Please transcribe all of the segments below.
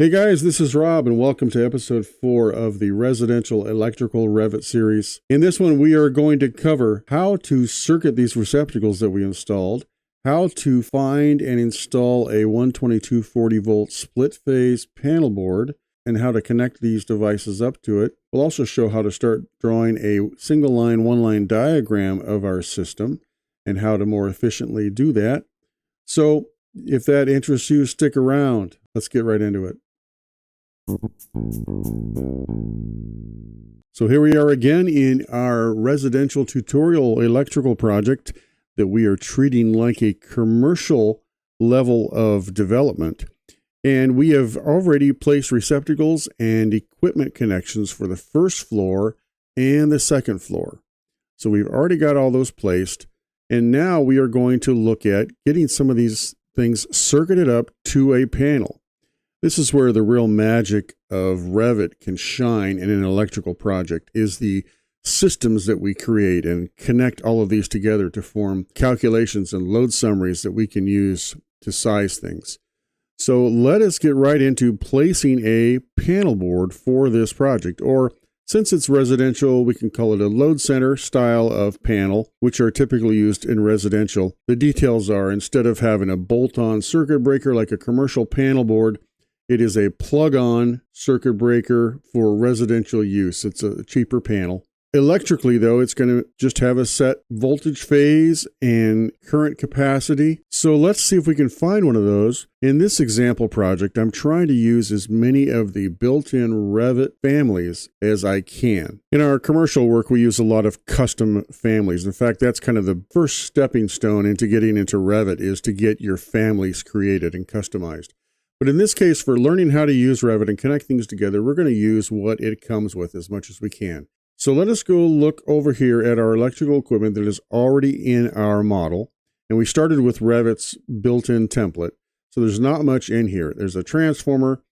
Hey guys, this is Rob and welcome to episode 4 of the Residential Electrical Revit series. In this one, we are going to cover how to circuit these receptacles that we installed, how to find and install a 12240 volt split phase panel board, and how to connect these devices up to it. We'll also show how to start drawing a single line, one line diagram of our system and how to more efficiently do that. So if that interests you, stick around. Let's get right into it. So here we are again in our residential tutorial electrical project that we are treating like a commercial level of development. And we have already placed receptacles and equipment connections for the first floor and the second floor. So we've already got all those placed. And now we are going to look at getting some of these things circuited up to a panel. This is where the real magic of Revit can shine in an electrical project, is the systems that we create and connect all of these together to form calculations and load summaries that we can use to size things. So let us get right into placing a panel board for this project, or since it's residential, we can call it a load center style of panel, which are typically used in residential. The details are, instead of having a bolt-on circuit breaker like a commercial panel board, it is a plug-on circuit breaker for residential use. It's a cheaper panel. Electrically, though, it's going to just have a set voltage phase and current capacity. So let's see if we can find one of those. In this example project, I'm trying to use as many of the built-in Revit families as I can. In our commercial work, we use a lot of custom families. In fact, that's kind of the first stepping stone into getting into Revit, is to get your families created and customized. But in this case, for learning how to use Revit and connect things together, we're going to use what it comes with as much as we can. So let us go look over here at our electrical equipment that is already in our model. And we started with Revit's built-in template. So there's not much in here. There's a transformer,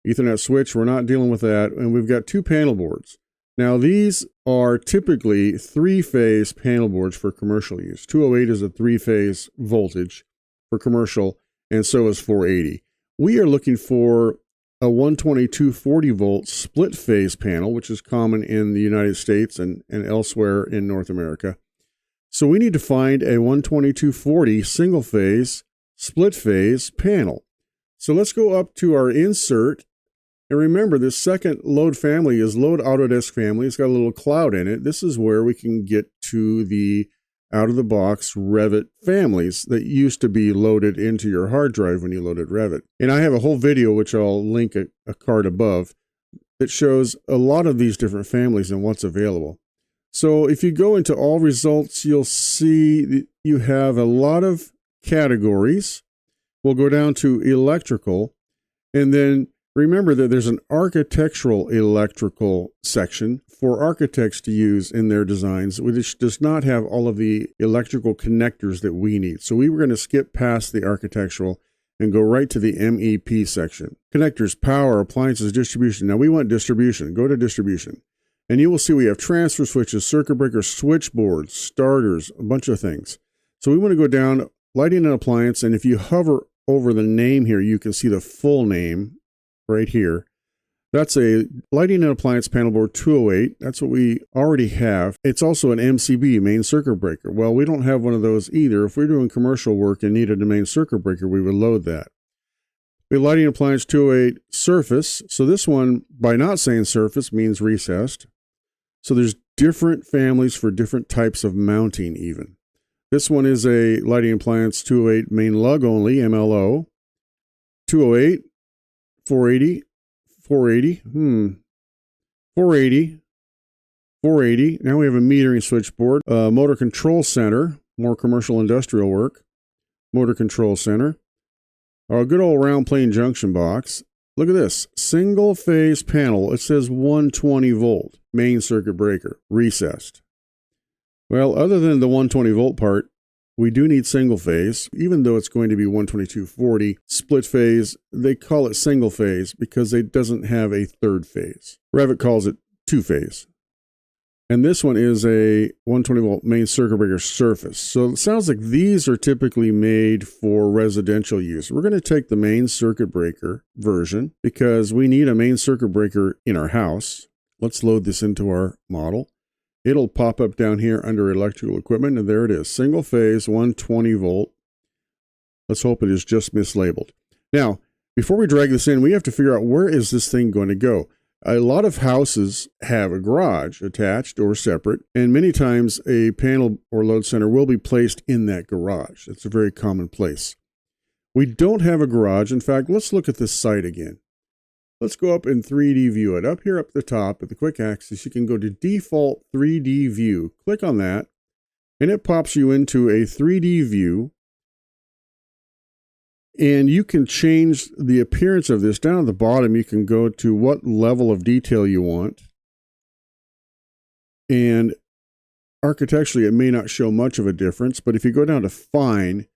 Ethernet switch. We're not dealing with that. And we've got two panel boards. Now these are typically three-phase panel boards for commercial use. 208 is a three-phase voltage for commercial, and so is 480. We are looking for a 12240 volt split phase panel, which is common in the United States and elsewhere in North America. So we need to find a 12240 single phase split phase panel. So let's go up to our insert. And remember, this second load family is Load Autodesk family. It's got a little cloud in it. This is where we can get to the out-of-the-box Revit families that used to be loaded into your hard drive when you loaded Revit. And I have a whole video, which I'll link a card above, that shows a lot of these different families and what's available. So if you go into all results, you'll see that you have a lot of categories. We'll go down to electrical, and then remember that there's an architectural electrical section for architects to use in their designs, which does not have all of the electrical connectors that we need. So we were going to skip past the architectural and go right to the MEP section. Connectors, power, appliances, distribution. Now we want distribution. Go to distribution. And you will see we have transfer switches, circuit breakers, switchboards, starters, a bunch of things. So we want to go down, lighting and appliance, and if you hover over the name here, you can see the full name right here. That's a lighting and appliance panel board 208. That's what we already have. It's also an MCB, main circuit breaker. Well, we don't have one of those either. If we're doing commercial work and needed a main circuit breaker, we would load that. We have lighting and appliance 208 surface. So this one, by not saying surface, means recessed. So there's different families for different types of mounting even. This one is a lighting appliance 208 main lug only, MLO. 208, 480, 480, 480, 480. Now we have a metering switchboard, motor control center, more commercial industrial work, motor control center, our good old round plane junction box. Look at this, single phase panel. It says 120 volt, main circuit breaker, recessed. Well, other than the 120 volt part, we do need single phase, even though it's going to be 12240 split phase. They call it single phase because it doesn't have a third phase. Revit calls it two phase. And this one is a 120 volt main circuit breaker surface. So it sounds like these are typically made for residential use. We're going to take the main circuit breaker version because we need a main circuit breaker in our house. Let's load this into our model. It'll pop up down here under electrical equipment, and there it is, single phase 120 volt. Let's hope it is just mislabeled. Now, before we drag this in, we have to figure out where is this thing going to go. A lot of houses have a garage attached or separate, and many times a panel or load center will be placed in that garage. It's a very common place. We don't have a garage. In fact, let's look at this site again. Let's go up and 3D view it. Up here up the top at the quick axis, you can go to default 3D view. Click on that, and it pops you into a 3D view. And you can change the appearance of this. Down at the bottom, you can go to what level of detail you want. And architecturally, it may not show much of a difference, but if you go down to fine,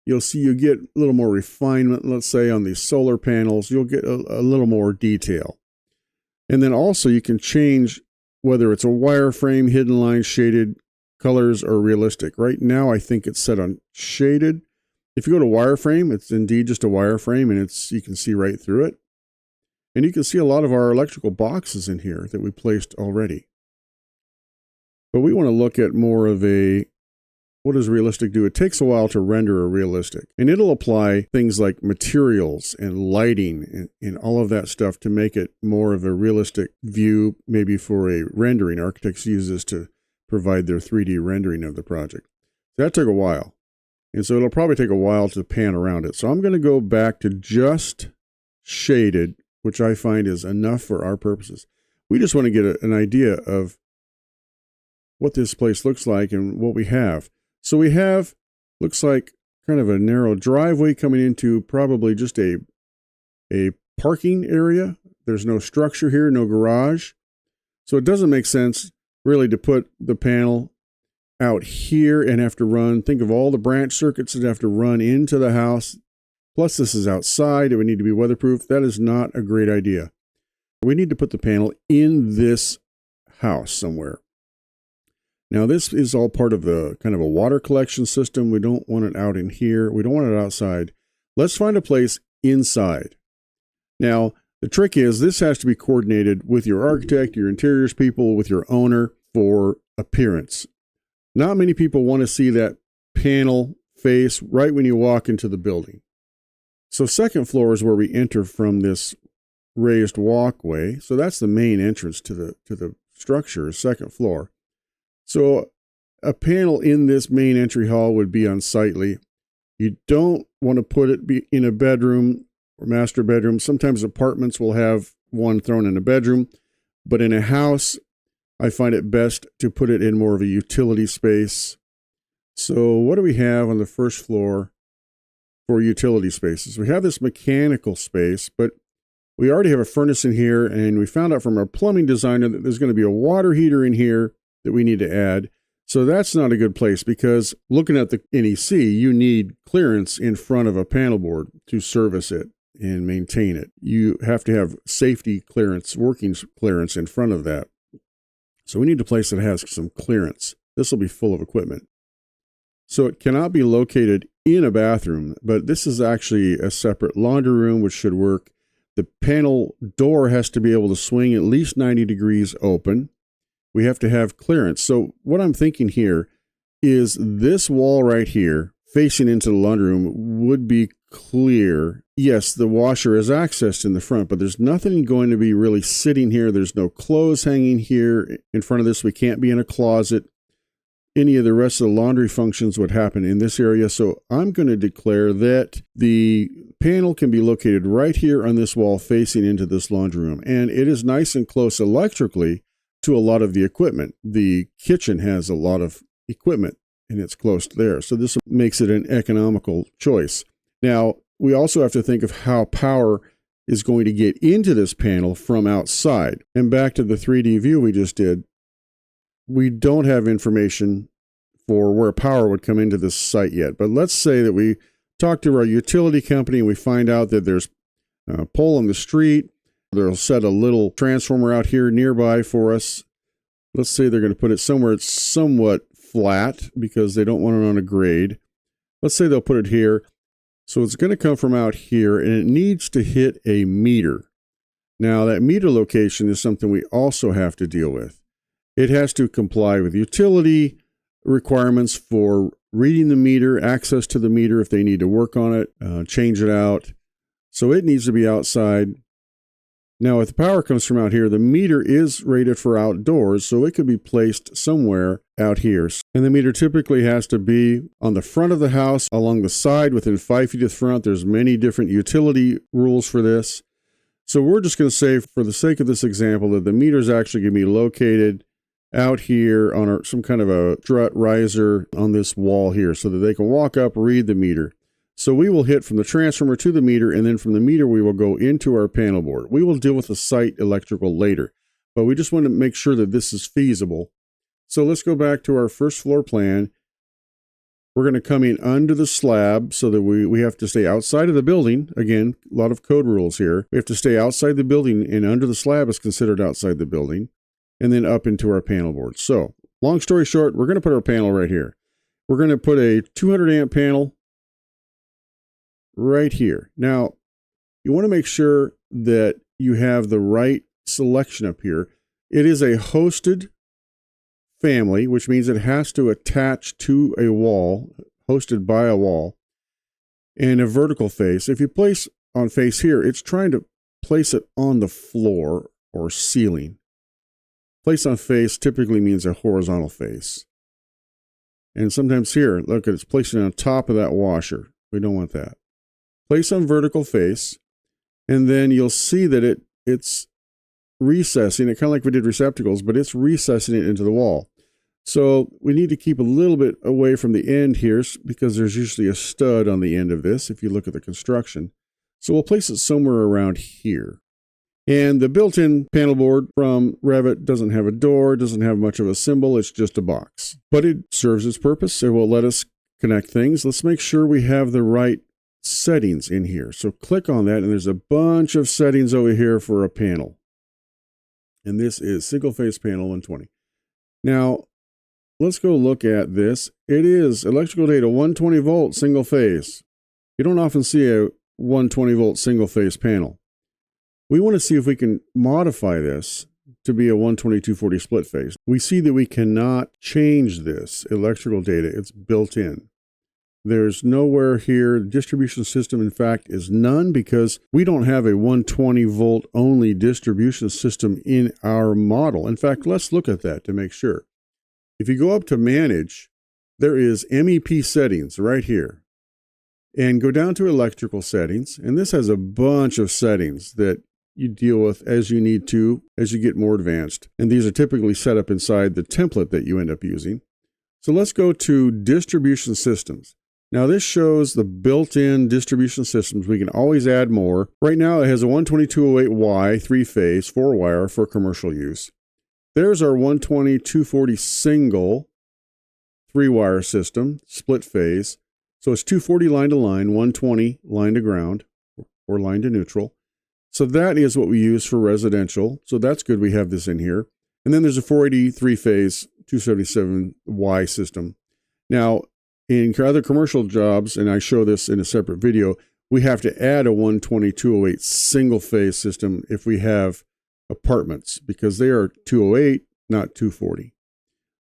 you'll see you get a little more refinement. Let's say on these solar panels, you'll get a little more detail. And then also you can change whether it's a wireframe, hidden line, shaded, colors, or realistic. Right now, I think it's set on shaded. If you go to wireframe, it's indeed just a wireframe, and you can see right through it. And you can see a lot of our electrical boxes in here that we placed already. But we want to look at more of what does realistic do? It takes a while to render a realistic. And it'll apply things like materials and lighting and all of that stuff to make it more of a realistic view, maybe for a rendering. Architects use this to provide their 3D rendering of the project. That took a while. And so it'll probably take a while to pan around it. So I'm going to go back to just shaded, which I find is enough for our purposes. We just want to get an idea of what this place looks like and what we have. So we have, looks like kind of a narrow driveway coming into probably just a parking area. There's no structure here, no garage. So it doesn't make sense really to put the panel out here and have to run. Think of all the branch circuits that have to run into the house. Plus this is outside. It would need to be weatherproof. That is not a great idea. We need to put the panel in this house somewhere. Now this is all part of the kind of a water collection system. We don't want it out in here. We don't want it outside. Let's find a place inside. Now the trick is this has to be coordinated with your architect, your interiors people, with your owner for appearance. Not many people want to see that panel face right when you walk into the building. So second floor is where we enter from this raised walkway. So that's the main entrance to the structure, second floor. So a panel in this main entry hall would be unsightly. You don't want to put it in a bedroom or master bedroom. Sometimes apartments will have one thrown in a bedroom, but in a house, I find it best to put it in more of a utility space. So what do we have on the first floor for utility spaces? We have this mechanical space, but we already have a furnace in here, and we found out from our plumbing designer that there's going to be a water heater in here that we need to add. So that's not a good place because looking at the NEC, you need clearance in front of a panel board to service it and maintain it. You have to have safety clearance, working clearance in front of that. So we need a place that has some clearance. This will be full of equipment. So it cannot be located in a bathroom, but this is actually a separate laundry room, which should work. The panel door has to be able to swing at least 90 degrees open. We have to have clearance. So what I'm thinking here is this wall right here facing into the laundry room would be clear. Yes, the washer is accessed in the front, but there's nothing going to be really sitting here. There's no clothes hanging here in front of this. We can't be in a closet. Any of the rest of the laundry functions would happen in this area. So I'm going to declare that the panel can be located right here on this wall facing into this laundry room. And it is nice and close electrically to a lot of the equipment. The kitchen has a lot of equipment and it's close to there. So this makes it an economical choice. Now, we also have to think of how power is going to get into this panel from outside. And back to the 3D view we just did, we don't have information for where power would come into this site yet. But let's say that we talk to our utility company and we find out that there's a pole on the street. They'll set a little transformer out here nearby for us. Let's say they're going to put it somewhere it's somewhat flat because they don't want it on a grade. Let's say they'll put it here. So it's going to come from out here, and it needs to hit a meter. Now, that meter location is something we also have to deal with. It has to comply with utility requirements for reading the meter, access to the meter if they need to work on it, change it out. So it needs to be outside. Now, if the power comes from out here, the meter is rated for outdoors, so it could be placed somewhere out here. And the meter typically has to be on the front of the house, along the side, within 5 feet of the front. There's many different utility rules for this. So we're just going to say, for the sake of this example, that the meter is actually going to be located out here on some kind of a strut riser on this wall here so that they can walk up, read the meter. So we will hit from the transformer to the meter, and then from the meter we will go into our panel board. We will deal with the site electrical later, but we just want to make sure that this is feasible. So let's go back to our first floor plan. We're going to come in under the slab so that we have to stay outside of the building. Again, a lot of code rules here. We have to stay outside the building, and under the slab is considered outside the building, and then up into our panel board. So long story short, we're going to put our panel right here. We're going to put a 200 amp panel right here. Now, you want to make sure that you have the right selection up here. It is a hosted family, which means it has to attach to a wall, hosted by a wall, and a vertical face. If you place on face here, it's trying to place it on the floor or ceiling. Place on face typically means a horizontal face. And sometimes here, look, it's placing on top of that washer. We don't want that. Place on vertical face, and then you'll see that it's recessing it, kind of like we did receptacles, but it's recessing it into the wall. So we need to keep a little bit away from the end here because there's usually a stud on the end of this if you look at the construction. So we'll place it somewhere around here. And the built-in panel board from REVIT doesn't have a door, doesn't have much of a symbol, it's just a box. But it serves its purpose. It will let us connect things. Let's make sure we have the right settings in here. So click on that, and there's a bunch of settings over here for a panel. And this is single phase panel 120. Now, let's go look at this. It is electrical data 120 volt single phase. You don't often see a 120 volt single phase panel. We want to see if we can modify this to be a 120/240 split phase. We see that we cannot change this electrical data. It's built in. There's nowhere here. The distribution system, in fact, is none because we don't have a 120 volt only distribution system in our model. In fact, let's look at that to make sure. If you go up to manage, there is MEP settings right here. And go down to electrical settings. And this has a bunch of settings that you deal with as you need to, as you get more advanced. And these are typically set up inside the template that you end up using. So let's go to distribution systems. Now this shows the built-in distribution systems. We can always add more. Right now it has a 12208Y 3-phase 4-wire for commercial use. There's our 120/240 single 3-wire system, split phase. So it's 240 line to line, 120 line to ground or line to neutral. So that is what we use for residential. So that's good we have this in here. And then there's a 480 3-phase 277Y system. Now, in other commercial jobs, and I show this in a separate video, we have to add a 120/208 single phase system if we have apartments because they are 208, not 240.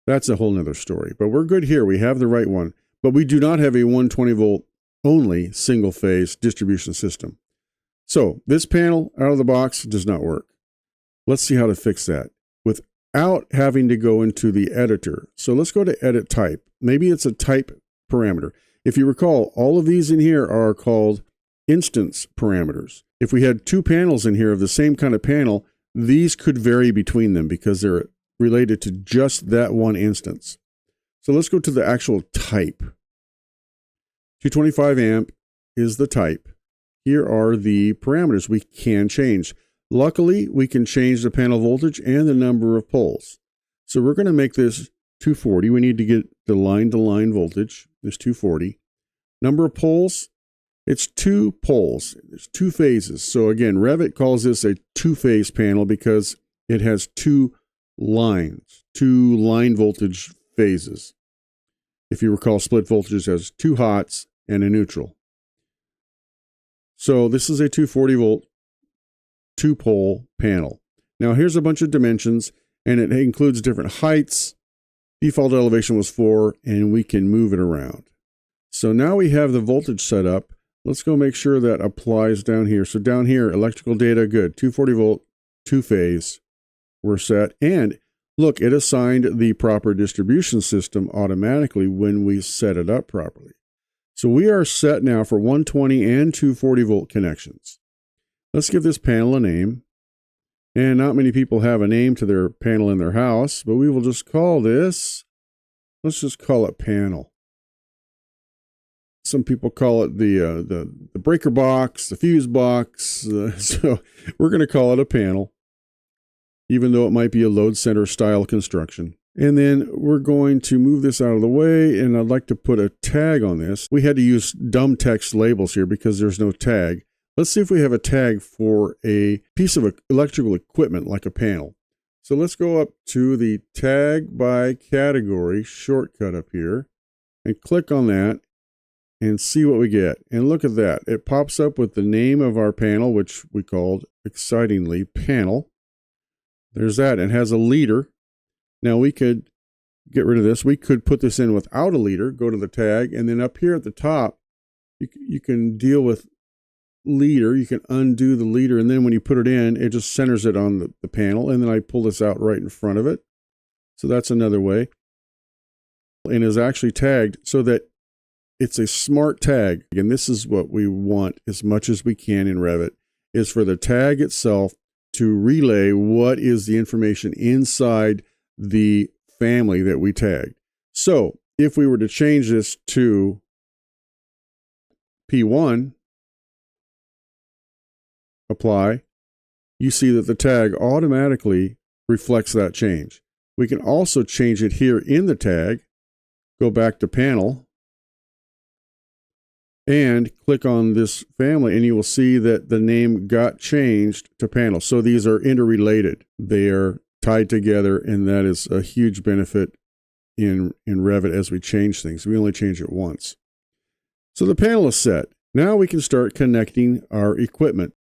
That's a whole nother story. But we're good here. We have the right one. But we do not have a 120 volt only single phase distribution system. So this panel out of the box does not work. Let's see how to fix that without having to go into the editor. So let's go to edit type. Maybe it's a type parameter. If you recall, all of these in here are called instance parameters. If we had two panels in here of the same kind of panel, these could vary between them because they're related to just that one instance. So let's go to the actual type. 225 amp is the type. Here are the parameters we can change. Luckily, we can change the panel voltage and the number of poles. So we're going to make this 240. We need to get the line-to-line voltage. It's 240. Number of poles, it's 2 poles. There's 2 phases. So again, REVIT calls this a 2-phase panel because it has 2 lines, 2 line voltage phases. If you recall, split voltages has 2 hots and a neutral. So this is a 240 volt, 2-pole panel. Now here's a bunch of dimensions, and it includes different heights. Default elevation was 4, and we can move it around. So now we have the voltage set up. Let's go make sure that applies down here. So down here, electrical data, good. 240 volt, 2-phase, we're set. And look, it assigned the proper distribution system automatically when we set it up properly. So we are set now for 120 and 240 volt connections. Let's give this panel a name. And not many people have a name to their panel in their house, but we will just call this, let's just call it panel. Some people call it the breaker box, the fuse box. So we're going to call it a panel, even though it might be a load center style construction. And then we're going to move this out of the way, and I'd like to put a tag on this. We had to use dumb text labels here because there's no tag. Let's see if we have a tag for a piece of electrical equipment like a panel. So let's go up to the tag by category shortcut up here and click on that and see what we get. And look at that. It pops up with the name of our panel, which we called, excitingly, panel. There's that. It has a leader. Now we could get rid of this. We could put this in without a leader, go to the tag, and then up here at the top, you can deal with leader. You can undo the leader, and then when you put it in, it just centers it on the panel, and then I pull this out right in front of it. So that's another way. And is actually tagged so that it's a smart tag. And this is what we want as much as we can in Revit, is for the tag itself to relay what is the information inside the family that we tagged. So if we were to change this to P1, apply, you see that the tag automatically reflects that change. We can also change it here in the tag, go back to panel, and click on this family, and you will see that the name got changed to panel. So these are interrelated. They are tied together, and that is a huge benefit in Revit as we change things. We only change it once. So the panel is set. Now we can start connecting our equipment.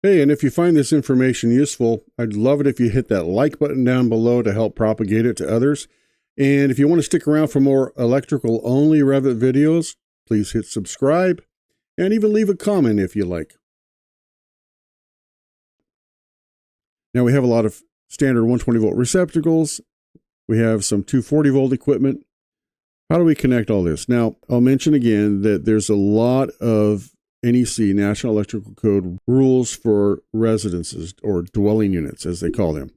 Hey, and if you find this information useful, I'd love it if you hit that like button down below to help propagate it to others. And if you want to stick around for more electrical-only Revit videos, please hit subscribe and even leave a comment if you like. Now we have a lot of standard 120-volt receptacles. We have some 240-volt equipment. How do we connect all this? Now, I'll mention again that there's a lot of NEC, National Electrical Code, rules for residences or dwelling units, as they call them.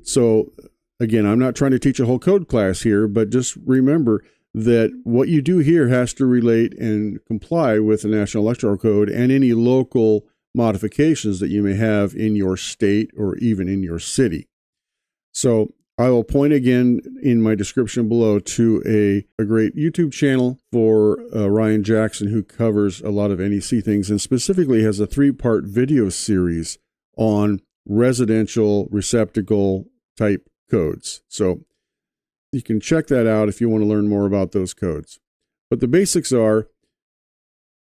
So, again, I'm not trying to teach a whole code class here, but just remember that what you do here has to relate and comply with the National Electrical Code and any local modifications that you may have in your state or even in your city. So I will point again in my description below to a great YouTube channel for Ryan Jackson, who covers a lot of NEC things and specifically has a 3-part video series on residential receptacle type codes. So you can check that out if you want to learn more about those codes. But the basics are,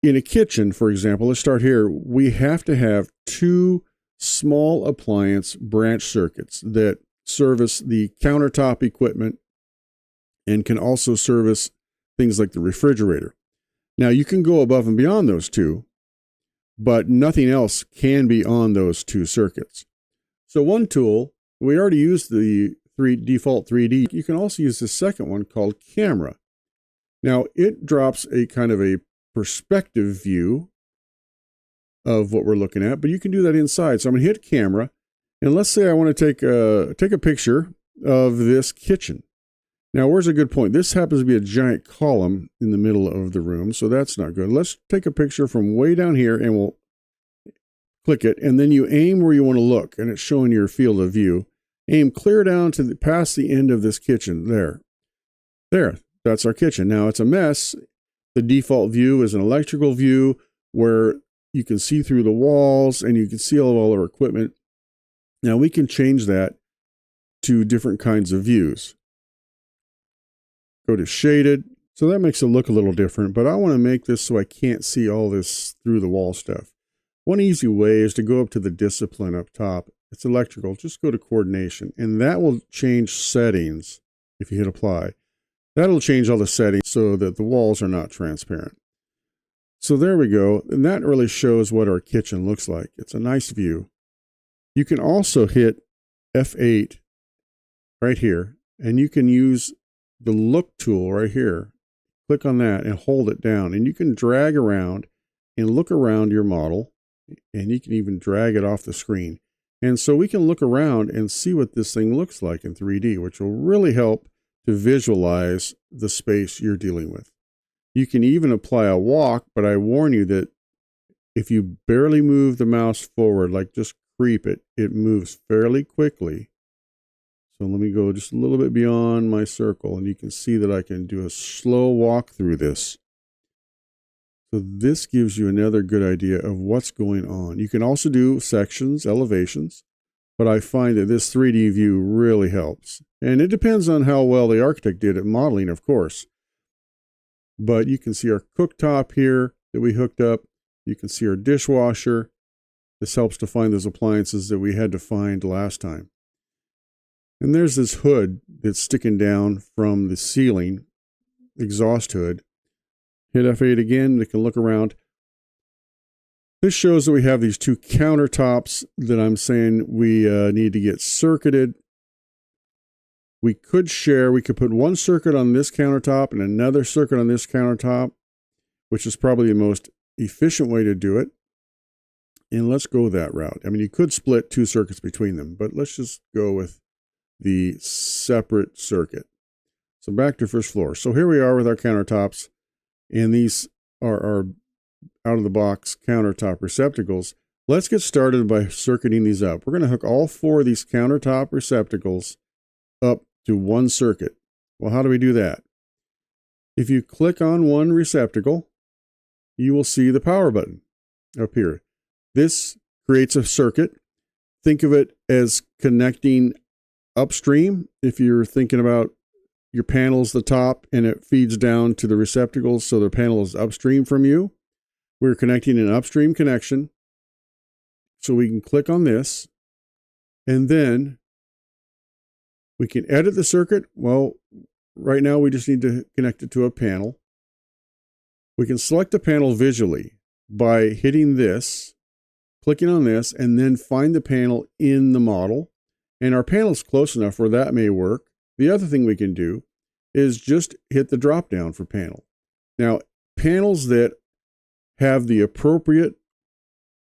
in a kitchen, for example, let's start here. We have to have 2 small appliance branch circuits that service the countertop equipment and can also service things like the refrigerator. Now, you can go above and beyond those 2, but nothing else can be on those 2 circuits. So one tool, we already used the default 3D. You can also use the second one called camera. Now, it drops a kind of a perspective view of what we're looking at, but you can do that inside. So I'm going to hit camera, and let's say I want to take a picture of this kitchen. Now, where's a good point? This happens to be a giant column in the middle of the room, so that's not good. Let's take a picture from way down here, and we'll click it, and then you aim where you want to look, and it's showing your field of view. Aim clear down to past the end of this kitchen. There, that's our kitchen. Now, it's a mess. The default view is an electrical view where you can see through the walls and you can see all of our equipment. Now we can change that to different kinds of views. Go to shaded. So that makes it look a little different, but I want to make this so I can't see all this through the wall stuff. One easy way is to go up to the discipline up top. It's electrical. Just go to coordination, and that will change settings. If you hit apply, that'll change all the settings so that the walls are not transparent. So there we go. And that really shows what our kitchen looks like. It's a nice view. You can also hit F8 right here, and you can use the look tool right here. Click on that and hold it down, and you can drag around and look around your model, and you can even drag it off the screen. And so we can look around and see what this thing looks like in 3D, which will really help to visualize the space you're dealing with. You can even apply a walk, but I warn you that if you barely move the mouse forward, like just creep it, it moves fairly quickly. So let me go just a little bit beyond my circle, and you can see that I can do a slow walk through this. So this gives you another good idea of what's going on. You can also do sections, elevations, but I find that this 3D view really helps. And it depends on how well the architect did at modeling, of course. But you can see our cooktop here that we hooked up. You can see our dishwasher. This helps to find those appliances that we had to find last time. And there's this hood that's sticking down from the ceiling, exhaust hood. Hit F8 again, we can look around. This shows that we have these two countertops that I'm saying we need to get circuited. We could share, we could put one circuit on this countertop and another circuit on this countertop, which is probably the most efficient way to do it. And let's go that route. I mean, you could split two circuits between them, but let's just go with the separate circuit. So back to first floor. So here we are with our countertops, and these are our out-of-the-box countertop receptacles. Let's get started by circuiting these up. We're going to hook all four of these countertop receptacles up to one circuit. Well, how do we do that? If you click on one receptacle, you will see the power button up here. This creates a circuit. Think of it as connecting upstream. If you're thinking about your panel's the top and it feeds down to the receptacles, so the panel is upstream from you, we're connecting an upstream connection. So we can click on this, and then we can edit the circuit. Well, right now we just need to connect it to a panel. We can select the panel visually by hitting this, clicking on this, and then find the panel in the model. And our panel is close enough where that may work. The other thing we can do is just hit the drop down for panel. Now, panels that have the appropriate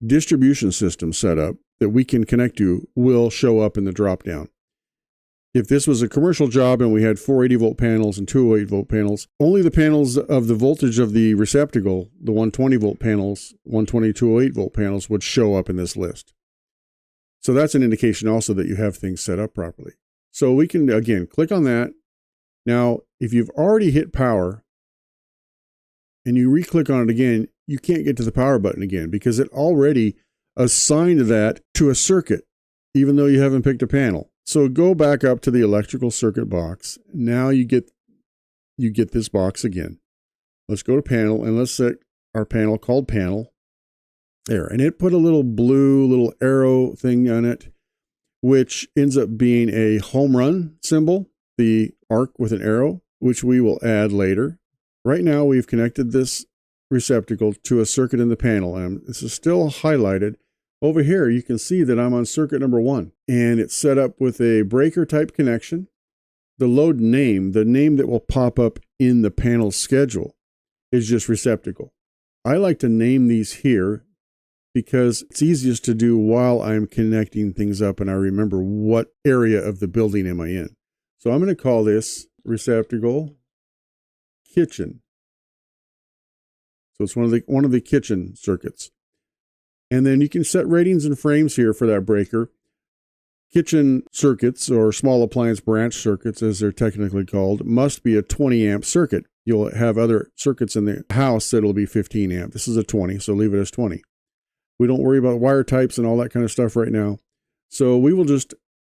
distribution system set up that we can connect to will show up in the drop down. If this was a commercial job and we had 480 volt panels and 208 volt panels, only the panels of the voltage of the receptacle, the 120 volt panels, 120, 208 volt panels would show up in this list. So that's an indication also that you have things set up properly. So we can, again, click on that. Now, if you've already hit power and you re-click on it again, you can't get to the power button again because it already assigned that to a circuit, even though you haven't picked a panel. So go back up to the electrical circuit box. Now you get this box again. Let's go to panel, and let's set our panel called panel there. And it put a little blue little arrow thing on it, which ends up being a home run symbol, the arc with an arrow, which we will add later. Right now we've connected this receptacle to a circuit in the panel, and this is still highlighted. Over here, you can see that I'm on circuit number 1, and it's set up with a breaker type connection. The load name, the name that will pop up in the panel schedule, is just receptacle. I like to name these here because it's easiest to do while I'm connecting things up and I remember what area of the building am I in. So I'm going to call this receptacle kitchen. So it's one of the kitchen circuits. And then you can set ratings and frames here for that breaker. Kitchen circuits, or small appliance branch circuits as they're technically called, must be a 20 amp circuit. You'll have other circuits in the house that'll be 15 amp. This is a 20, so leave it as 20. We don't worry about wire types and all that kind of stuff right now. So we will just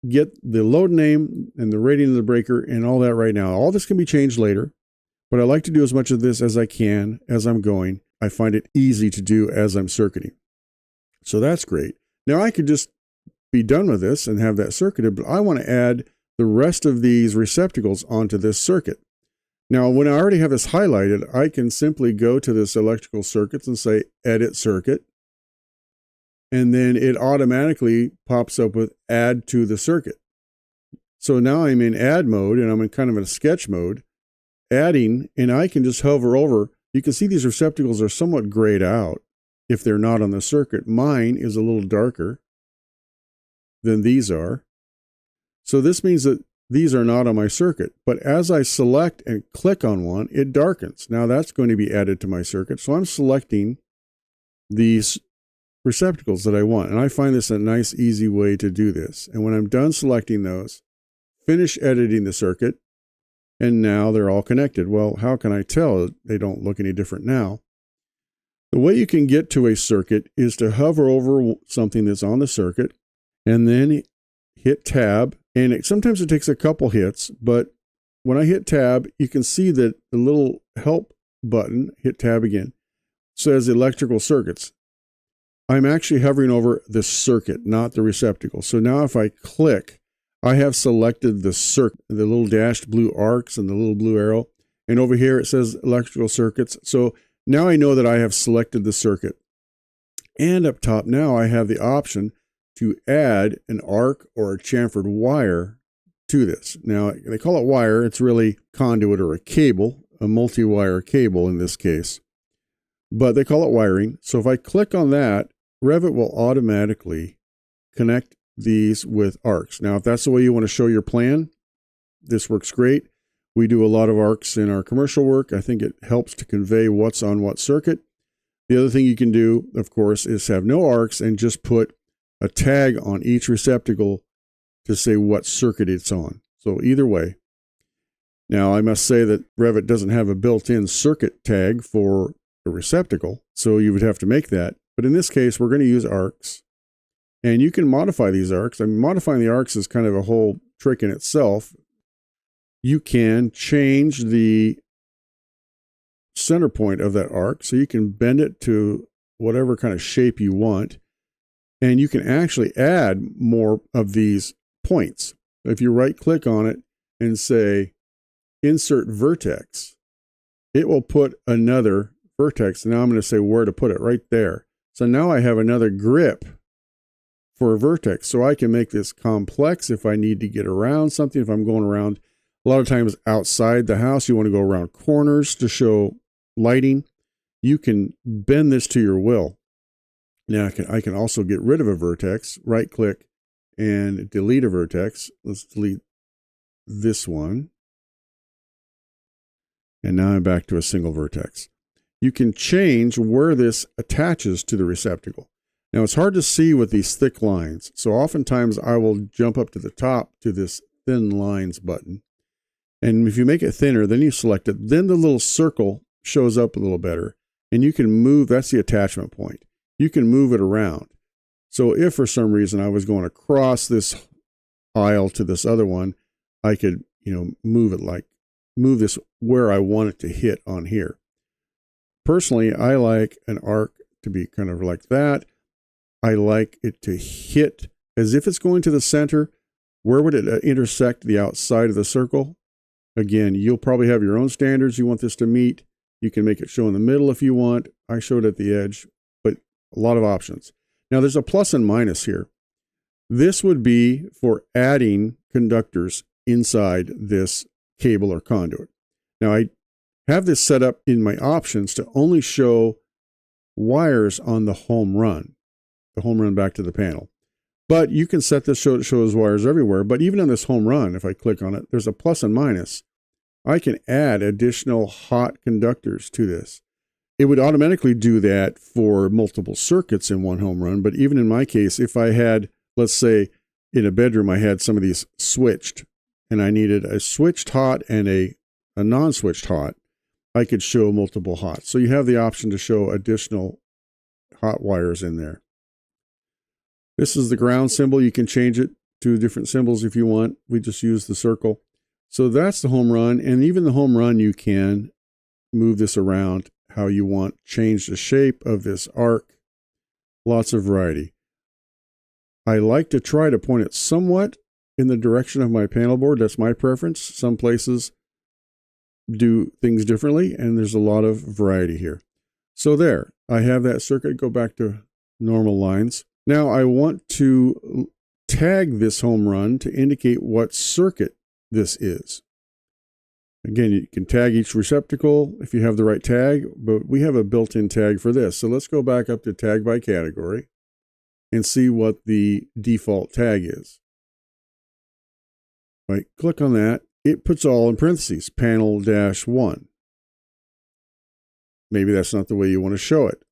get the load name and the rating of the breaker and all that right now. All this can be changed later, but I like to do as much of this as I can as I'm going. I find it easy to do as I'm circuiting. So that's great. Now I could just be done with this and have that circuited, but I want to add the rest of these receptacles onto this circuit. Now, when I already have this highlighted, I can simply go to this electrical circuits and say edit circuit. And then it automatically pops up with add to the circuit. So now I'm in add mode and I'm in kind of a sketch mode, adding, and I can just hover over. You can see these receptacles are somewhat grayed out if they're not on the circuit. Mine is a little darker than these are. So this means that these are not on my circuit. But as I select and click on one, it darkens. Now that's going to be added to my circuit. So I'm selecting these receptacles that I want. And I find this a nice, easy way to do this. And when I'm done selecting those, finish editing the circuit, and now they're all connected. Well, how can I tell they don't look any different now? The way you can get to a circuit is to hover over something that's on the circuit and then hit tab. And sometimes it takes a couple hits, but when I hit tab, you can see that the little help button, hit tab again, says electrical circuits. I'm actually hovering over the circuit, not the receptacle. So now if I click, I have selected the circuit, the little dashed blue arcs and the little blue arrow. And over here it says electrical circuits. So now I know that I have selected the circuit. And up top now I have the option to add an arc or a chamfered wire to this. Now they call it wire. It's really conduit or a cable, a multi-wire cable in this case. But they call it wiring. So if I click on that, Revit will automatically connect these with arcs. Now, if that's the way you want to show your plan, this works great. We do a lot of arcs in our commercial work. I think it helps to convey what's on what circuit. The other thing you can do, of course, is have no arcs and just put a tag on each receptacle to say what circuit it's on. So either way. Now, I must say that Revit doesn't have a built-in circuit tag for a receptacle, so you would have to make that. But in this case, we're going to use arcs. And you can modify these arcs. I mean, modifying the arcs is kind of a whole trick in itself. You can change the center point of that arc, so you can bend it to whatever kind of shape you want. And you can actually add more of these points. If you right-click on it and say, Insert Vertex, it will put another vertex. Now I'm going to say where to put it, right there. So now I have another grip for a vertex. So I can make this complex if I need to get around something. If I'm going around, a lot of times outside the house, you want to go around corners to show lighting. You can bend this to your will. Now I can also get rid of a vertex, right click and delete a vertex. Let's delete this one. And now I'm back to a single vertex. You can change where this attaches to the receptacle. Now it's hard to see with these thick lines. So oftentimes I will jump up to the top to this thin lines button. And if you make it thinner, then you select it. Then the little circle shows up a little better. And you can move, that's the attachment point. You can move it around. So if for some reason I was going across this aisle to this other one, I could, move this where I want it to hit on here. Personally, I like an arc to be kind of like that. I like it to hit as if it's going to the center. Where would it intersect the outside of the circle? Again, you'll probably have your own standards you want this to meet. You can make it show in the middle if you want. I showed at the edge, but a lot of options. Now there's a plus and minus here. This would be for adding conductors inside this cable or conduit. Now I have this set up in my options to only show wires on the home run back to the panel. But you can set this so it shows wires everywhere. But even on this home run, if I click on it, there's a plus and minus. I can add additional hot conductors to this. It would automatically do that for multiple circuits in one home run. But even in my case, if I had, let's say in a bedroom, I had some of these switched and I needed a switched hot and a non-switched hot, I could show multiple hots. So you have the option to show additional hot wires in there. This is the ground symbol. You can change it two different symbols if you want. We just use the circle. So that's the home run. And even the home run, you can move this around how you want, change the shape of this arc. Lots of variety. I like to try to point it somewhat in the direction of my panel board. That's my preference. Some places do things differently, and there's a lot of variety here. So there, I have that circuit. Go back to normal lines. Now I want to tag this home run to indicate what circuit this is. Again, you can tag each receptacle if you have the right tag, but we have a built-in tag for this. So let's go back up to tag by category and see what the default tag is. Right, click on that. It puts all in parentheses, panel-1. Maybe that's not the way you want to show it.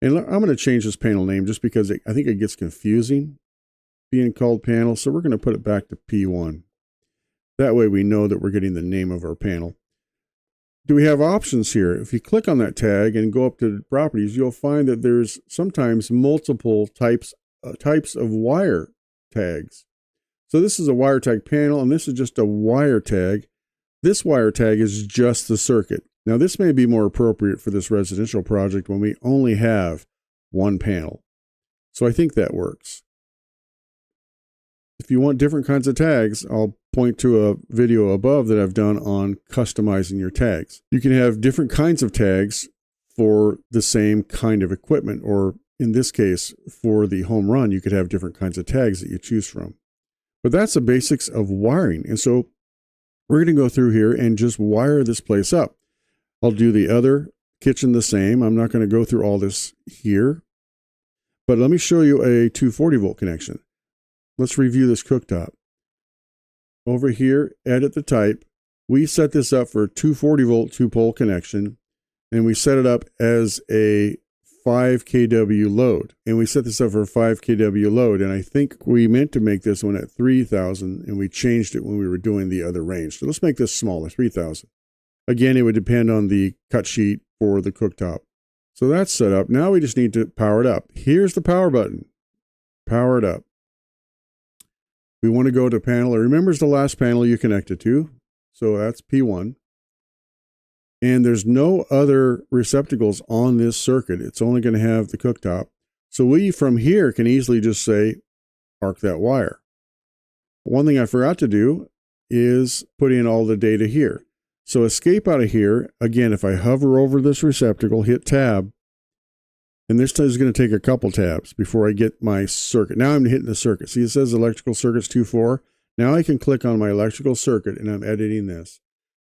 And I'm going to change this panel name just because I think it gets confusing being called panel. So we're going to put it back to P1. That way we know that we're getting the name of our panel. Do we have options here? If you click on that tag and go up to properties, you'll find that there's sometimes multiple types of wire tags. So this is a wire tag panel, and this is just a wire tag. This wire tag is just the circuit. Now this may be more appropriate for this residential project when we only have one panel. So I think that works. If you want different kinds of tags, I'll point to a video above that I've done on customizing your tags. You can have different kinds of tags for the same kind of equipment, or in this case, for the home run, you could have different kinds of tags that you choose from. But that's the basics of wiring. And so we're going to go through here and just wire this place up. I'll do the other kitchen the same. I'm not going to go through all this here, but let me show you a 240 volt connection. Let's review this cooktop. Over here, edit the type. We set this up for a 240 volt 2-pole connection, and we set it up as a 5 kW load. And we set this up for a 5 kW load, and I think we meant to make this one at 3,000, and we changed it when we were doing the other range. So let's make this smaller, 3,000. Again, it would depend on the cut sheet for the cooktop. So that's set up. Now we just need to power it up. Here's the power button. Power it up. We want to go to panel. It remembers the last panel you connected to. So that's P1. And there's no other receptacles on this circuit. It's only going to have the cooktop. So we, from here, can easily just say, arc that wire. One thing I forgot to do is put in all the data here. So escape out of here. Again, if I hover over this receptacle, hit tab, and this is going to take a couple tabs before I get my circuit. Now I'm hitting the circuit. See, it says electrical circuits 2.4. Now I can click on my electrical circuit, and I'm editing this.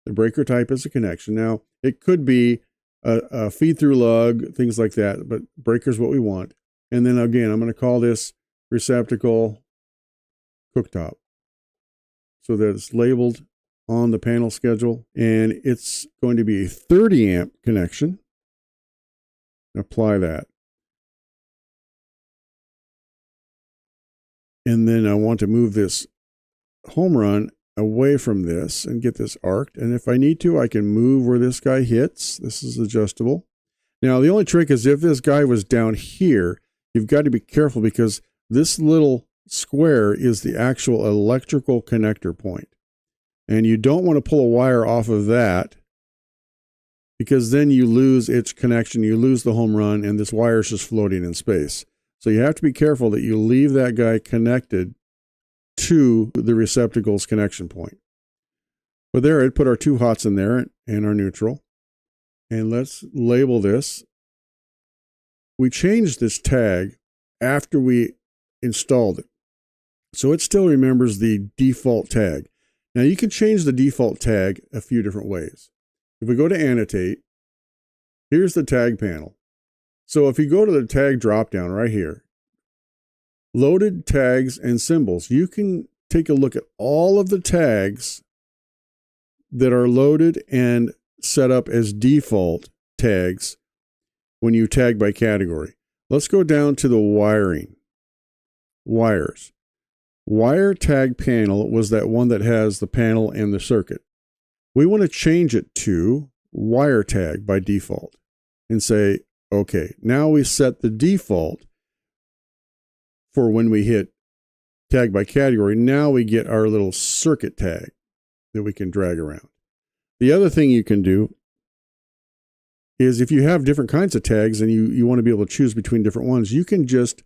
The breaker type is a connection. Now, it could be a feed-through lug, things like that, but breaker is what we want. And then again, I'm going to call this receptacle cooktop so that it's labeled on the panel schedule, and it's going to be a 30 amp connection. Apply that. And then I want to move this home run away from this and get this arced. And if I need to, I can move where this guy hits. This is adjustable. Now, the only trick is if this guy was down here, you've got to be careful because this little square is the actual electrical connector point. And you don't want to pull a wire off of that because then you lose its connection, you lose the home run, and this wire is just floating in space. So you have to be careful that you leave that guy connected to the receptacle's connection point. But there, I'd put our two hots in there and our neutral. And let's label this. We changed this tag after we installed it. So it still remembers the default tag. Now you can change the default tag a few different ways. If we go to annotate, here's the tag panel. So if you go to the tag dropdown right here, loaded tags and symbols, you can take a look at all of the tags that are loaded and set up as default tags when you tag by category. Let's go down to the wiring. Wires. Wire tag panel was that one that has the panel and the circuit. We want to change it to wire tag by default and say, okay, now we set the default for when we hit tag by category, now we get our little circuit tag that we can drag around. The other thing you can do is if you have different kinds of tags and you want to be able to choose between different ones, you can just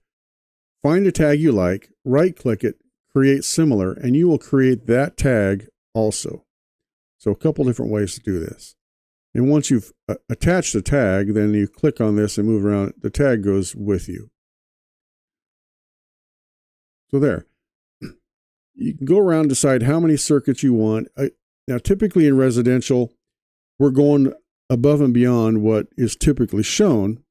find a tag you like, right-click it, create similar, and you will create that tag also. So a couple different ways to do this. And once you've attached the tag, then you click on this and move around. The tag goes with you. So there. You can go around, decide how many circuits you want. Now, typically in residential, we're going above and beyond what is typically shown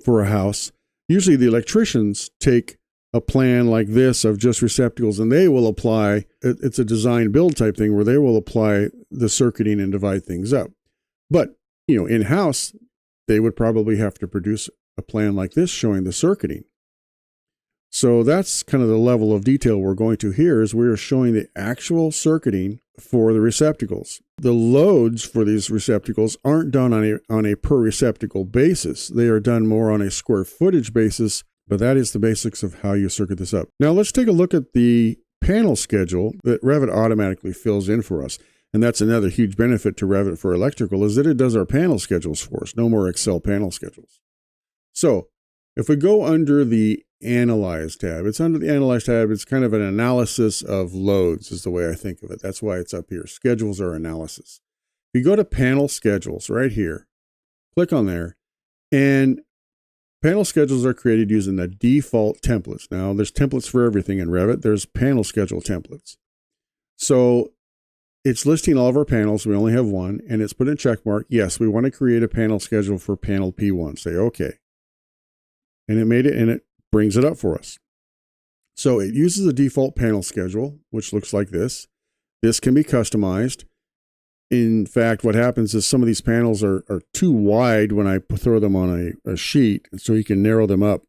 for a house. Usually the electricians take a plan like this of just receptacles, and they will apply, it's a design build type thing where they will apply the circuiting and divide things up. But, in-house, they would probably have to produce a plan like this showing the circuiting. So that's kind of the level of detail we're going to here, is we're showing the actual circuiting for the receptacles. The loads for these receptacles aren't done on a per receptacle basis. They are done more on a square footage basis, but that is the basics of how you circuit this up. Now let's take a look at the panel schedule that Revit automatically fills in for us. And that's another huge benefit to Revit for electrical, is that it does our panel schedules for us. No more Excel panel schedules. So if we go under the Analyze tab, it's under the Analyze tab. It's kind of an analysis of loads is the way I think of it. That's why it's up here. Schedules are analysis. If you go to panel schedules right here, click on there, and panel schedules are created using the default templates. Now there's templates for everything in Revit. There's panel schedule templates. So it's listing all of our panels. We only have one, and it's put in check mark. Yes, we want to create a panel schedule for panel P1. Say OK. And it made it, and it brings it up for us. So it uses the default panel schedule, which looks like this. This can be customized. In fact, what happens is some of these panels are too wide when I throw them on a sheet, and so you can narrow them up.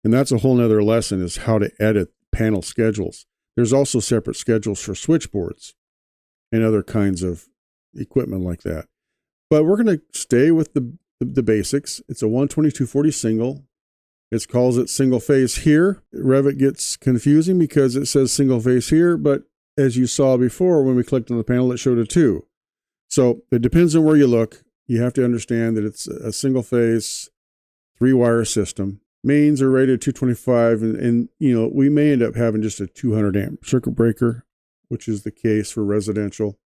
And that's a whole nother lesson, is how to edit panel schedules. There's also separate schedules for switchboards and other kinds of equipment like that. But we're going to stay with the basics. It's a 12240 single. It calls it single phase here. Revit gets confusing because it says single phase here, but as you saw before, when we clicked on the panel, it showed a 2. So it depends on where you look. You have to understand that it's a single phase 3-wire system. Mains are rated 225, and we may end up having just a 200 amp circuit breaker, which is the case for residential.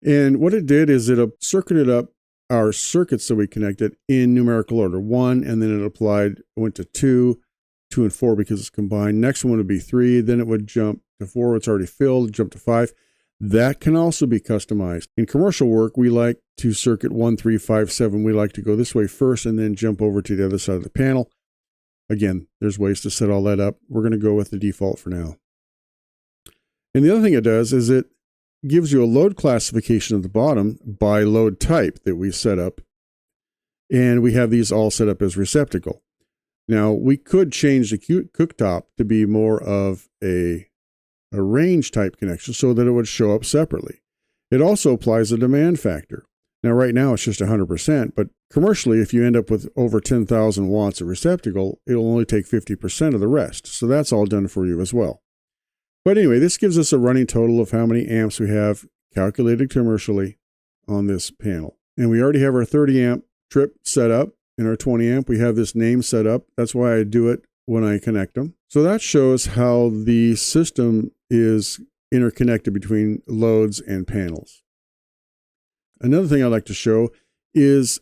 And what it did is it circuited up our circuits that we connected in numerical order. 1, and then it went to 2, 2 and 4 because it's combined. Next one would be 3, then it would jump to 4, it's already filled, jump to 5. That can also be customized. In commercial work, we like to circuit 1, 3, 5, 7. We like to go this way first and then jump over to the other side of the panel. Again, there's ways to set all that up. We're going to go with the default for now. And the other thing it does is it gives you a load classification at the bottom by load type that we set up. And we have these all set up as receptacle. Now, we could change the cooktop to be more of a range type connection so that it would show up separately. It also applies a demand factor. Now, right now it's just 100%, but commercially, if you end up with over 10,000 watts of receptacle, it'll only take 50% of the rest. So that's all done for you as well. But anyway, this gives us a running total of how many amps we have calculated commercially on this panel. And we already have our 30 amp trip set up and our 20 amp. We have this name set up. That's why I do it when I connect them. So that shows how the system is interconnected between loads and panels. Another thing I'd like to show is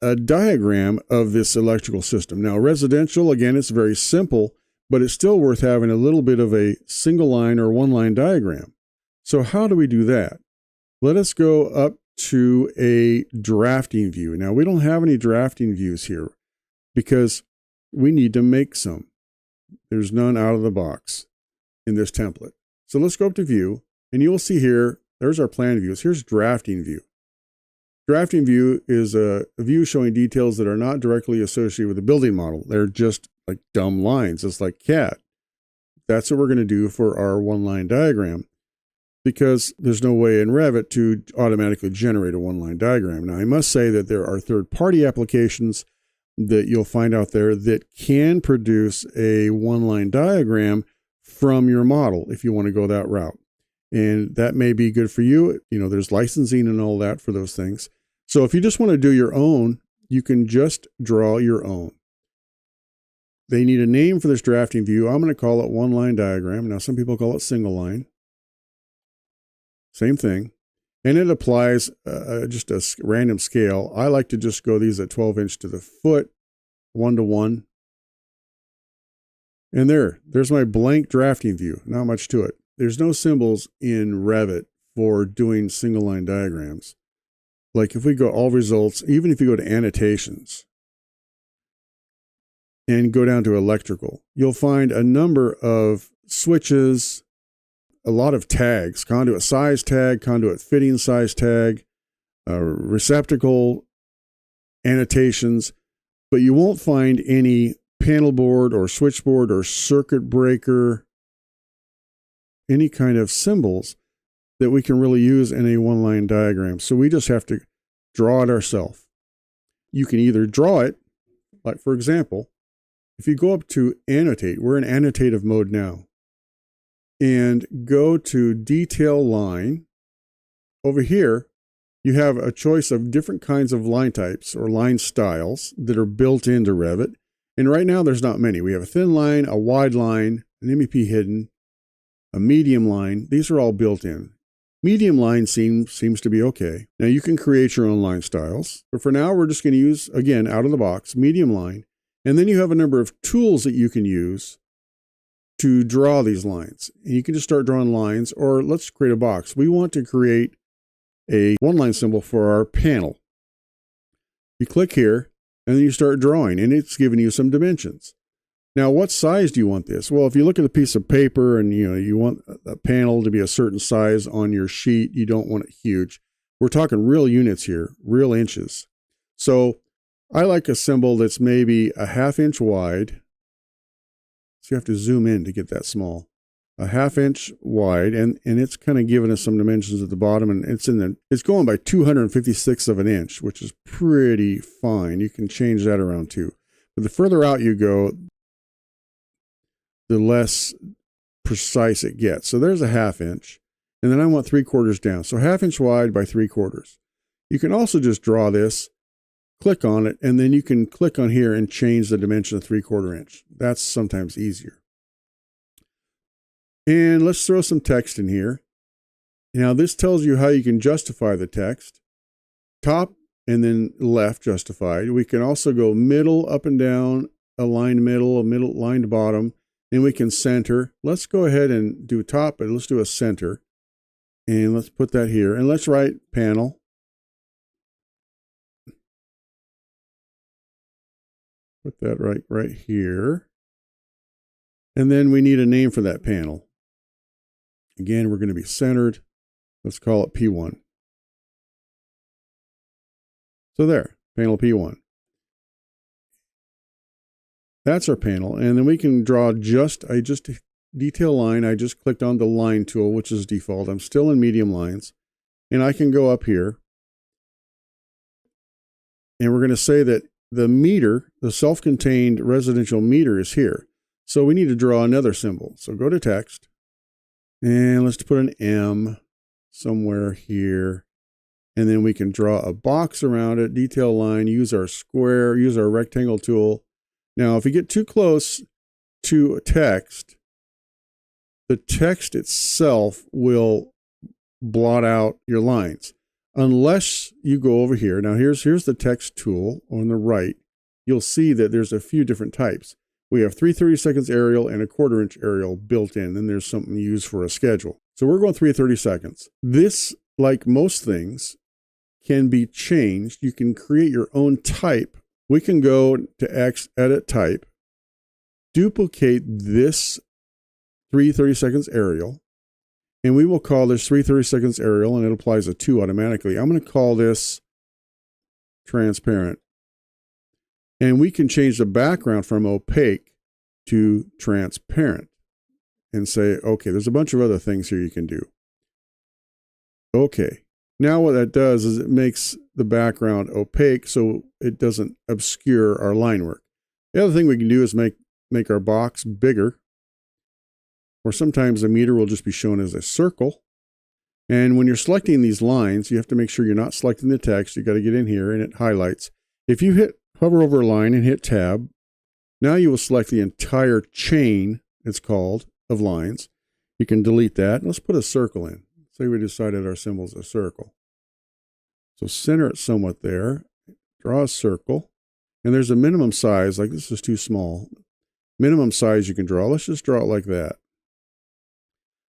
a diagram of this electrical system. Now, residential, again, it's very simple, but it's still worth having a little bit of a single line or one line diagram. So how do we do that? Let us go up to a drafting view. Now, we don't have any drafting views here because we need to make some. There's none out of the box in this template. So let's go up to view, and you will see here, there's our plan views. Here's drafting view. Drafting view is a view showing details that are not directly associated with the building model. They're just like dumb lines. It's like CAD. That's what we're going to do for our one-line diagram because there's no way in Revit to automatically generate a one-line diagram. Now, I must say that there are third-party applications that you'll find out there that can produce a one-line diagram from your model if you want to go that route. And that may be good for you. You know, there's licensing and all that for those things. So if you just want to do your own, you can just draw your own. They need a name for this drafting view. I'm going to call it one line diagram. Now, some people call it single line. Same thing. And it applies just a random scale. I like to just go these at 12 inch to the foot, 1:1. And there's my blank drafting view. Not much to it. There's no symbols in Revit for doing single line diagrams. Like if we go all results, even if you go to annotations and go down to electrical, you'll find a number of switches, a lot of tags, conduit size tag, conduit fitting size tag, receptacle annotations, but you won't find any panel board or switchboard or circuit breaker, any kind of symbols that we can really use in a one-line diagram. So we just have to draw it ourselves. You can either draw it, like for example, if you go up to annotate, we're in annotative mode now, and go to detail line. Over here, you have a choice of different kinds of line types or line styles that are built into Revit. And right now there's not many. We have a thin line, a wide line, an MEP hidden, a medium line. These are all built in. Medium line seems to be okay. Now you can create your own line styles, but for now we're just going to use, again, out of the box, medium line. And then you have a number of tools that you can use to draw these lines. And you can just start drawing lines, or let's create a box. We want to create a one-line symbol for our panel. You click here, and then you start drawing, and it's giving you some dimensions. Now, what size do you want this? Well, if you look at a piece of paper and you want a panel to be a certain size on your sheet, you don't want it huge. We're talking real units here, real inches. So I like a symbol that's maybe a 1/2 inch wide. So you have to zoom in to get that small. A 1/2 inch wide, and it's kind of giving us some dimensions at the bottom, and it's going by 256 of an inch, which is pretty fine. You can change that around too. But the further out you go, the less precise it gets. So there's a 1/2 inch, and then I want 3/4 down. So 1/2 inch wide by 3/4. You can also just draw this, click on it, and then you can click on here and change the dimension to 3/4 inch. That's sometimes easier. And let's throw some text in here. Now this tells you how you can justify the text. Top and then left justified. We can also go middle, up and down, aligned middle, a middle lined bottom, and we can center. Let's go ahead and do top, but let's do a center. And let's put that here. And let's write panel. Put that right here. And then we need a name for that panel. Again, we're going to be centered. Let's call it P1. So there, panel P1. That's our panel. And then we can draw detail line. I just clicked on the line tool, which is default. I'm still in medium lines. And I can go up here. And we're going to say that the meter, the self-contained residential meter, is here. So we need to draw another symbol. So go to text. And let's put an M somewhere here. And then we can draw a box around it, detail line, use our square, use our rectangle tool. Now, if you get too close to a text, the text itself will blot out your lines. Unless you go over here. Now, here's the text tool on the right. You'll see that there's a few different types. We have 3/32 aerial and a 1/4 inch aerial built in. Then there's something used for a schedule. So we're going 3/32. This, like most things, can be changed. You can create your own type. We can go to edit type, duplicate this 3/32 aerial, and we will call this 3/32 aerial, and it applies a 2 automatically. I'm going to call this transparent. And we can change the background from opaque to transparent and say, okay, there's a bunch of other things here you can do. Okay. Now what that does is it makes the background opaque so it doesn't obscure our line work. The other thing we can do is make our box bigger. or sometimes the meter will just be shown as a circle. And when you're selecting these lines, you have to make sure you're not selecting the text. You got to get in here and it highlights. If you hover over a line and hit tab, now you will select the entire chain, it's called, of lines. You can delete that. Let's put a circle in. Say we decided our symbol is a circle. So center it somewhat there. Draw a circle. And there's a minimum size, like this is too small. Minimum size you can draw. Let's just draw it like that.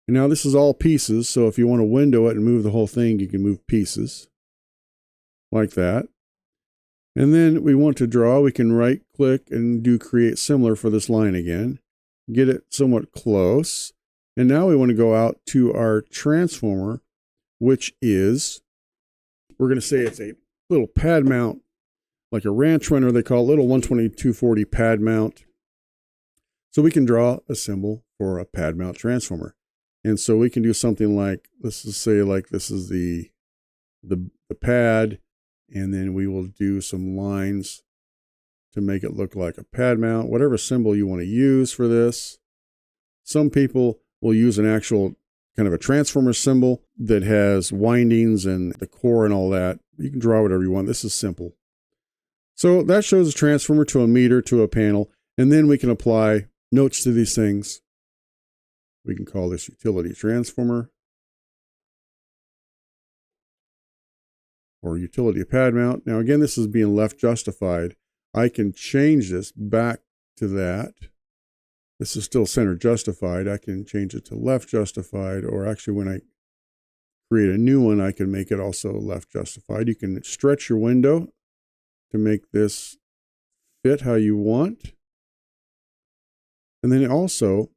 And now this is all pieces, so if you want to window it and move the whole thing, you can move pieces like that. And then we want to draw, we can right click and do create similar for this line again. Get it somewhat close. And now we want to go out to our transformer, which is, we're going to say it's a little pad mount, like a ranch runner they call it, little 120/240 pad mount. So we can draw a symbol for a pad mount transformer. And so we can do something like, let's just say like this is the pad, and then we will do some lines to make it look like a pad mount, whatever symbol you want to use for this. Some people will use an actual kind of a transformer symbol that has windings and the core and all that. You can draw whatever you want. This is simple. So that shows a transformer to a meter to a panel, and then we can apply notes to these things. We can call this utility transformer or utility pad mount. Now again, this is being left justified. I can change this back to that. This is still center justified. I can change it to left justified, or actually when I create a new one, I can make it also left justified. You can stretch your window to make this fit how you want. And then also,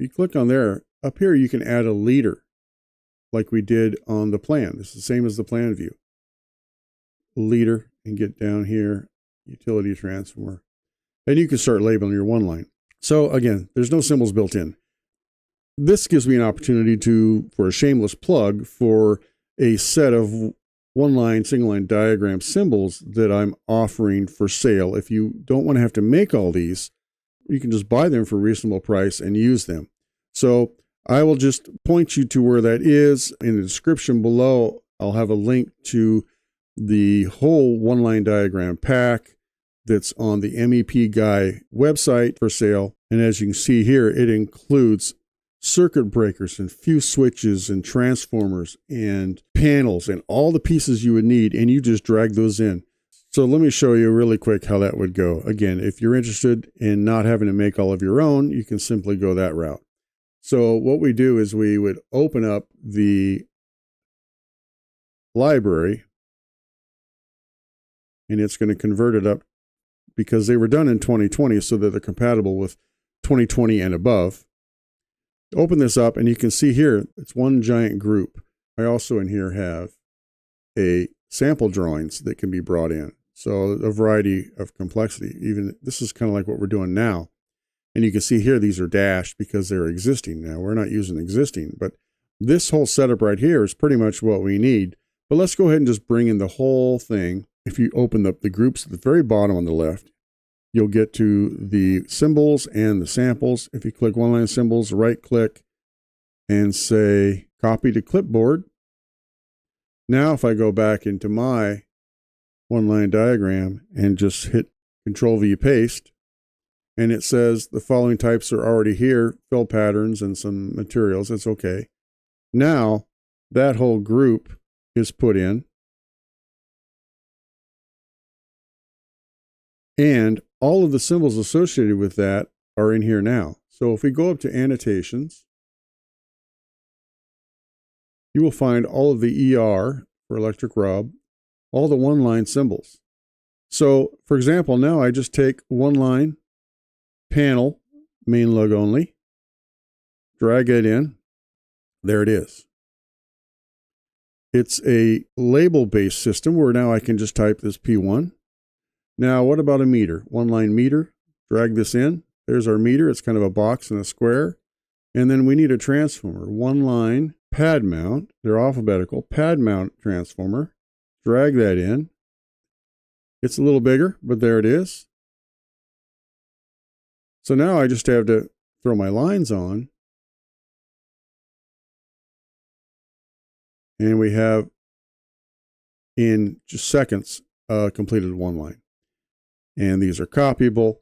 if you click on there, up here you can add a leader like we did on the plan. This is the same as the plan view. Leader, and get down here, utility transformer. And you can start labeling your one line. So again, there's no symbols built in. This gives me an opportunity for a shameless plug for a set of one-line, single-line diagram symbols that I'm offering for sale. If you don't want to have to make all these, you can just buy them for a reasonable price and use them. So I will just point you to where that is. In the description below, I'll have a link to the whole one-line diagram pack that's on the MEP Guy website for sale. And as you can see here, it includes circuit breakers and fuse switches and transformers and panels and all the pieces you would need, and you just drag those in. So let me show you really quick how that would go. Again, if you're interested in not having to make all of your own, you can simply go that route. So what we do is we would open up the library, and it's going to convert it up because they were done in 2020 so that they're compatible with 2020 and above. Open this up and you can see here, it's one giant group. I also in here have a sample drawings that can be brought in. So a variety of complexity. Even this is kind of like what we're doing now. And you can see here, these are dashed because they're existing now. We're not using existing, but this whole setup right here is pretty much what we need. But let's go ahead and just bring in the whole thing. If you open up the groups at the very bottom on the left, you'll get to the symbols and the samples. If you click one line symbols, right click and say copy to clipboard. Now if I go back into my one line diagram and just hit Control V paste, and it says the following types are already here, fill patterns and some materials, it's okay. Now that whole group is put in. And all of the symbols associated with that are in here now. So if we go up to annotations, you will find all of the ER for electric rub, all the one-line symbols. So for example, now I just take one line, panel, main lug only, drag it in. There it is. It's a label-based system where now I can just type this P1. Now, what about a meter? One line meter, drag this in. There's our meter. It's kind of a box and a square. And then we need a transformer. One line pad mount. They're alphabetical. Pad mount transformer. Drag that in. It's a little bigger, but there it is. So now I just have to throw my lines on And we have, in just seconds, completed one line. And these are copyable.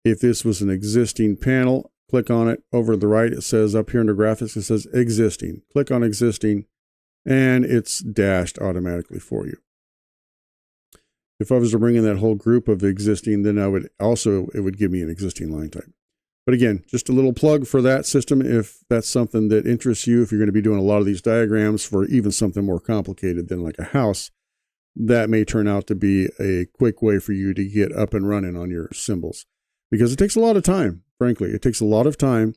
If this was an existing panel, click on it. Over to the right, it says up here under graphics, it says existing. Click on existing, and it's dashed automatically for you. If I was to bring in that whole group of existing, then it would give me an existing line type. But again, just a little plug for that system if that's something that interests you. If you're going to be doing a lot of these diagrams for even something more complicated than like a house, that may turn out to be a quick way for you to get up and running on your symbols. Because it takes a lot of time, frankly. It takes a lot of time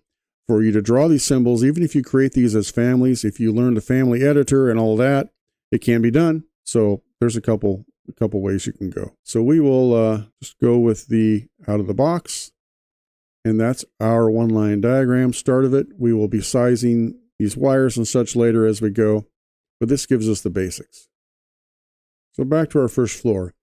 for you to draw these symbols. Even if you create these as families, if you learn the family editor and all that, it can be done. So there's a couple ways you can go. So we will just go with the out of the box. And that's our one-line diagram, start of it. We will be sizing these wires and such later as we go. But this gives us the basics. So back to our first floor.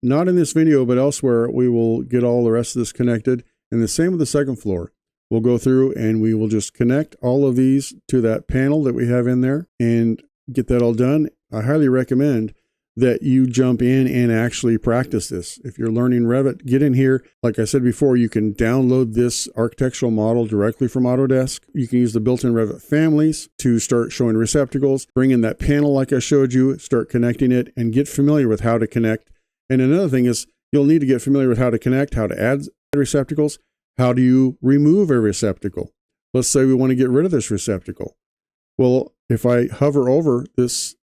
Not in this video, but elsewhere, we will get all the rest of this connected. And the same with the second floor. We'll go through and we will just connect all of these to that panel that we have in there and get that all done. I highly recommend that you jump in and actually practice this. If you're learning Revit, get in here. Like I said before, you can download this architectural model directly from Autodesk. You can use the built-in Revit families to start showing receptacles, bring in that panel like I showed you, start connecting it, and get familiar with how to connect. And another thing is you'll need to get familiar with how to connect, how to add receptacles. How do you remove a receptacle? Let's say we want to get rid of this receptacle. Well, if I hover over this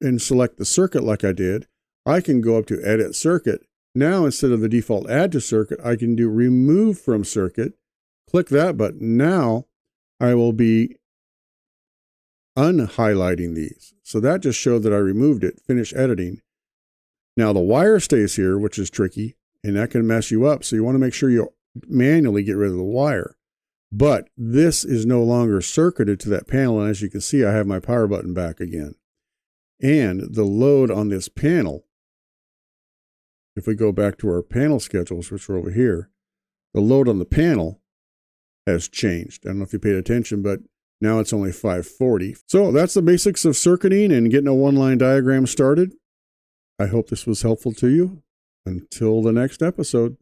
and select the circuit like I did, I can go up to Edit Circuit. Now, instead of the default Add to Circuit, I can do Remove from Circuit. Click that button. Now, I will be unhighlighting these. So that just showed that I removed it. Finish editing. Now, the wire stays here, which is tricky, and that can mess you up. So you want to make sure you manually get rid of the wire. But this is no longer circuited to that panel. And as you can see, I have my power button back again. And the load on this panel, if we go back to our panel schedules, which are over here, the load on the panel has changed. I don't know if you paid attention, but now it's only 540. So that's the basics of circuiting and getting a one-line diagram started. I hope this was helpful to you. Until the next episode.